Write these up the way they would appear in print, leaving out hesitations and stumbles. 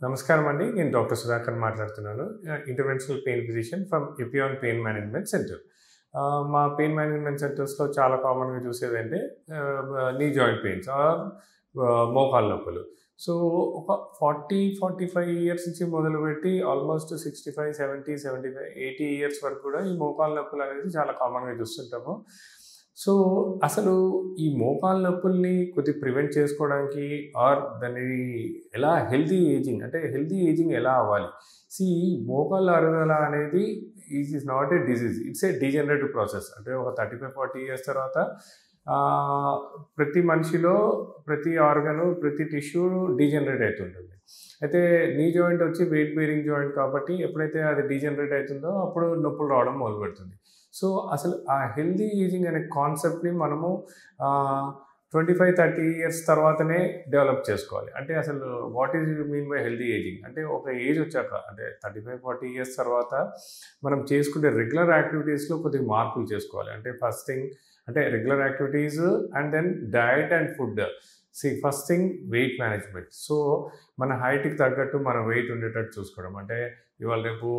నమస్కారం అండి. నేను డాక్టర్ సుధాకర్ మాట్లాడుతున్నాను. Interventional pain physician from Epione pain management centre. మా పెయిన్ మేనేజ్మెంట్ సెంటర్స్‌లో చాలా కామన్‌గా చూసేదంటే నీ జాయింట్ పెయిన్స్ ఆర్ మోకాళ్ళ నొప్పులు. సో, ఒక 45 ఇయర్స్ నుంచి మొదలుపెట్టి ఆల్మోస్ట్ 65, 70, 75, 80 ఇయర్స్ వరకు కూడా ఈ మోకాళ్ళ నొప్పులు అనేది చాలా కామన్‌గా చూస్తుంటాము. సో, అసలు ఈ మోకాళ్ళ నొప్పుల్ని కొద్దిగా ప్రివెంట్ చేసుకోవడానికి ఆర్ దాన్ని ఎలా హెల్తీ ఏజింగ్ ఎలా అవ్వాలి? మోకాళ్ళ అరుగుదల అనేది is not a disease. It's a degenerative process. అంటే ఒక 35, 40 ఇయర్స్ తర్వాత ప్రతి మనిషిలో ప్రతి ఆర్గను, ప్రతి టిష్యూ డీజనరేట్ అవుతుంటుంది. అయితే నీ జాయింట్ వచ్చి వెయిట్ బేరింగ్ జాయింట్ కాబట్టి ఎప్పుడైతే అది డీజనరేట్ అవుతుందో అప్పుడు నొప్పులు రావడం మొదలుపెడుతుంది. సో, అసలు ఆ హెల్తీ ఏజింగ్ అనే కాన్సెప్ట్‌ని మనము 25, 30 ఇయర్స్ తర్వాతనే డెవలప్ చేసుకోవాలి. అంటే అసలు what is you mean by healthy ageing? అంటే ఒక ఏజ్ వచ్చాక అంటే 35, 40 ఇయర్స్ తర్వాత మనం చేసుకునే రెగ్యులర్ యాక్టివిటీస్‌లో కొద్దిగా మార్పులు చేసుకోవాలి. అంటే ఫస్ట్ థింగ్ అంటే regular activities and then diet and food. First thing weight management. So, మన హైట్‌కి తగ్గట్టు మన వెయిట్ ఉండేటట్టు చూసుకోవడం. అంటే ఇవాళ రేపు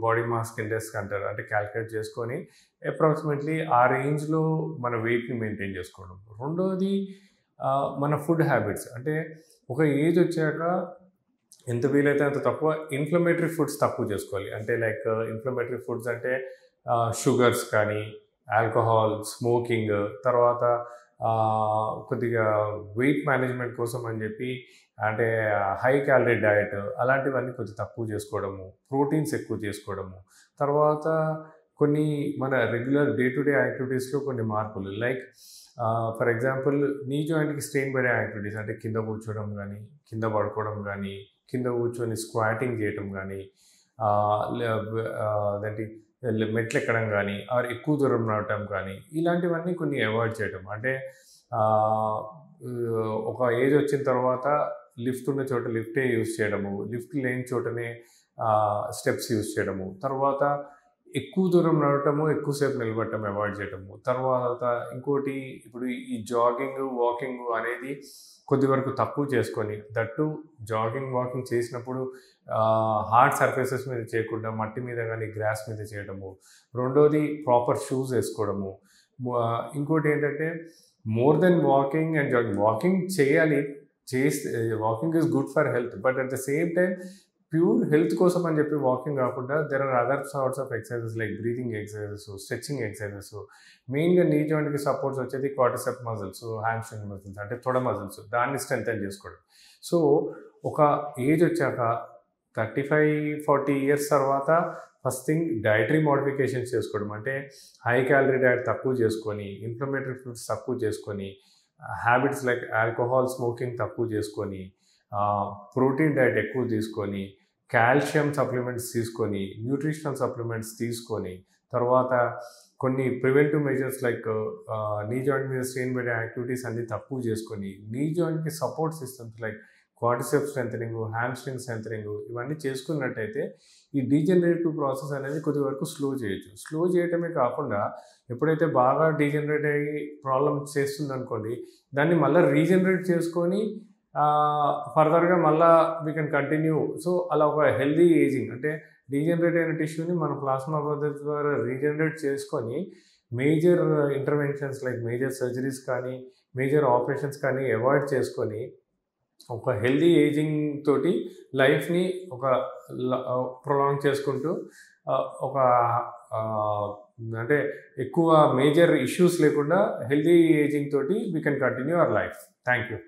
బాడీ మాస్ ఇండెక్స్ అంటారు. అంటే క్యాలిక్యులేట్ చేసుకొని అప్రాక్సిమేట్లీ ఆ రేంజ్‌లో మన వెయిట్‌ని మెయింటైన్ చేసుకోవడం. రెండోది మన ఫుడ్ హ్యాబిట్స్. అంటే ఒక ఏజ్ వచ్చాక ఎంత వీలైతే అంత తక్కువ ఇన్‌ఫ్లమేటరీ ఫుడ్స్ తక్కువ చేసుకోవాలి. అంటే లైక్ ఇన్‌ఫ్లమేటరీ ఫుడ్స్ అంటే షుగర్స్ కానీ, ఆల్కహాల్, స్మోకింగ్, తర్వాత కొద్దిగా వెయిట్ మేనేజ్మెంట్ కోసం అని చెప్పి అంటే హై క్యాలరీ డయట్ అలాంటివన్నీ కొంచెం తక్కువ చేసుకోవడము, ప్రోటీన్స్ ఎక్కువ చేసుకోవడము, తర్వాత కొన్ని మన రెగ్యులర్ డే టు డే యాక్టివిటీస్లో కొన్ని మార్పులు లైక్ ఫర్ ఎగ్జాంపుల్ నీ జాయింట్కి స్ట్రెయిన్ పడే యాక్టివిటీస్ అంటే కింద కూర్చోవడం కానీ, కింద పడుకోవడం కానీ, కింద కూర్చొని స్క్వాటింగ్ చేయడం కానీ, అదేంటి మెట్లు ఎక్కడం కానీ ఆర్ ఎక్కువ దూరం నడవటం కానీ ఇలాంటివన్నీ కొన్ని అవాయిడ్ చేయడం. అంటే ఒక ఏజ్ వచ్చిన తర్వాత లిఫ్ట్ ఉన్న చోట లిఫ్టే యూజ్ చేయడము, లిఫ్ట్ లేని చోటనే స్టెప్స్ యూజ్ చేయడము, తర్వాత ఎక్కువ దూరం నడవటము, ఎక్కువసేపు నిలబడటం అవాయిడ్ చేయడము, తర్వాత ఇంకోటి ఇప్పుడు ఈ జాగింగ్, వాకింగ్ అనేది కొద్ది వరకు తక్కువ చేసుకొని దట్టు జాగింగ్, వాకింగ్ చేసినప్పుడు హార్డ్ సర్ఫేసెస్ మీద చేయకుండా మట్టి మీద కానీ గ్రాస్ మీద చేయడము. రెండోది ప్రాపర్ షూస్ వేసుకోవడము. ఇంకోటి ఏంటంటే more than walking and jogging, walking చేయాలి, walking is good for health, but at the same time pure health కోసం అని చెప్పి వాకింగ్ కాకుండా there are other sorts of exercises like breathing exercises, stretching exercises. మెయిన్గా knee జాయింట్కి supports వచ్చేది quadricep muscles, hamstring muscles అంటే తొడ మజిల్స్, దాన్ని స్ట్రెంథెన్ చేసుకోవడం. సో, ఒక ఏజ్ వచ్చాక 35, 40 ఇయర్స్ తర్వాత ఫస్ట్ థింగ్ డైటరీ మోడిఫికేషన్స్ చేసుకోవడం. అంటే హై క్యాలరీ డైట్ తక్కువ చేసుకొని, ఇన్ఫ్లమేటరీ ఫుడ్స్ తక్కువ చేసుకొని, హ్యాబిట్స్ లైక్ ఆల్కహాల్, స్మోకింగ్ తక్కువ చేసుకొని, ప్రోటీన్ డైట్ ఎక్కువ తీసుకొని, కాల్షియం సప్లిమెంట్స్ తీసుకొని, న్యూట్రిషనల్ సప్లిమెంట్స్ తీసుకొని, తర్వాత కొన్ని preventive measures like knee joint మీద స్ట్రెయిన్ పడే యాక్టివిటీస్ అన్నీ తక్కువ చేసుకొని, నీ జాయింట్కి support systems like quadricep strengthening, hamstring strengthening ఇవన్నీ చేసుకున్నట్టయితే ఈ డీజనరేటివ్ ప్రాసెస్ అనేది కొద్ది వరకు స్లో చేయొచ్చు. స్లో చేయటమే కాకుండా ఎప్పుడైతే బాగా డీజనరేట్ అయ్యి ప్రాబ్లమ్ చేస్తుందనుకోండి, దాన్ని మళ్ళీ రీజనరేట్ చేసుకొని ఫర్దర్గా మళ్ళీ వీ కెన్ కంటిన్యూ. సో, అలా ఒక హెల్దీ ఏజింగ్ అంటే డీజనరేట్ అయిన టిష్యూని మన ప్లాస్మా పద్ధతి ద్వారా రీజనరేట్ చేసుకొని major interventions like major surgeries కానీ, మేజర్ ఆపరేషన్స్ కానీ అవాయిడ్ చేసుకొని ఒక హెల్దీ ఏజింగ్ తోటి లైఫ్ని ఒక ప్రొలాంగ్ చేసుకుంటూ ఒక అంటే ఎక్కువ మేజర్ ఇష్యూస్ లేకుండా హెల్దీ ఏజింగ్ తోటి we can continue our life. Thank you.